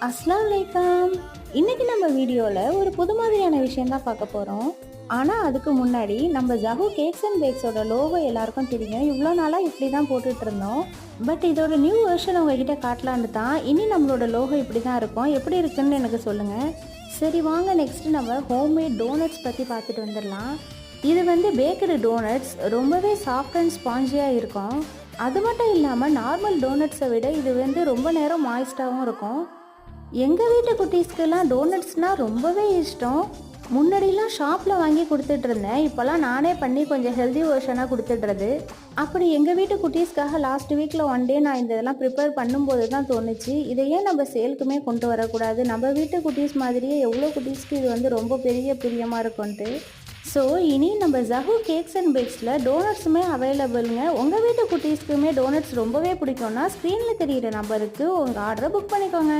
அஸ்ஸலாமு அலைக்கும். இன்னைக்கு நம்ம வீடியோவில் ஒரு புது மாதிரியான விஷயம் தான் பார்க்க போகிறோம். ஆனால் அதுக்கு முன்னாடி நம்ம ஜஹூ கேக்ஸ் அண்ட் பேக்ஸோட லோகோ எல்லாருக்கும் தெரியும். இவ்வளோ நாளாக இப்படி தான் போட்டுட்டு இருந்தோம். பட் இதோட நியூ வெர்ஷன் உங்ககிட்ட காட்டலான்னு தான். இனி நம்மளோட லோகோ இப்படி தான் இருக்கும். எப்படி இருக்குன்னு எனக்கு சொல்லுங்கள். சரி வாங்க, நெக்ஸ்ட்டு நம்ம ஹோம்மேட் டோனட்ஸ் பற்றி பார்த்துட்டு வந்துடலாம். இது வந்து பேக்கரி டோனட்ஸ் ரொம்பவே சாஃப்ட் அண்ட் ஸ்பாஞ்சியாக இருக்கும். அது மட்டும் இல்லாமல் நார்மல் டோனட்ஸை விட இது வந்து ரொம்ப நேரம் மாய்ஸ்டாகவும் இருக்கும். எங்கள் வீட்டு குட்டீஸ்க்கெல்லாம் டோனட்ஸ்னால் ரொம்பவே இஷ்டம். முன்னாடிலாம் ஷாப்பில் வாங்கி கொடுத்துட்ருந்தேன். இப்போல்லாம் நானே பண்ணி கொஞ்சம் ஹெல்தி வெர்ஷனாக கொடுத்துட்றது. அப்படி எங்கள் வீட்டு குட்டீஸ்க்காக லாஸ்ட் வீக்கில் ஒன் டே நான் இந்த இதெல்லாம் ப்ரிப்பேர் பண்ணும்போது தான் தோணுச்சு, இதை ஏன் நம்ம சேலுக்குமே கொண்டு வரக்கூடாது, நம்ம வீட்டு குட்டீஸ் மாதிரியே எவ்வளோ குட்டீஸ்க்கு இது வந்து ரொம்ப பெரிய பிரியமாக இருக்கும்ன்ட்டு. ஸோ இனி நம்ம ஜஹூ கேக்ஸ் அண்ட் பேக்ஸில் டோனட்ஸுமே அவைலபிளுங்க. உங்கள் வீட்டு குட்டீஸ்க்குமே டோனட்ஸ் ரொம்பவே பிடிக்கும்னா ஸ்க்ரீனில் தெரிகிற நம்பருக்கு உங்கள் ஆர்டரை புக் பண்ணிக்கோங்க.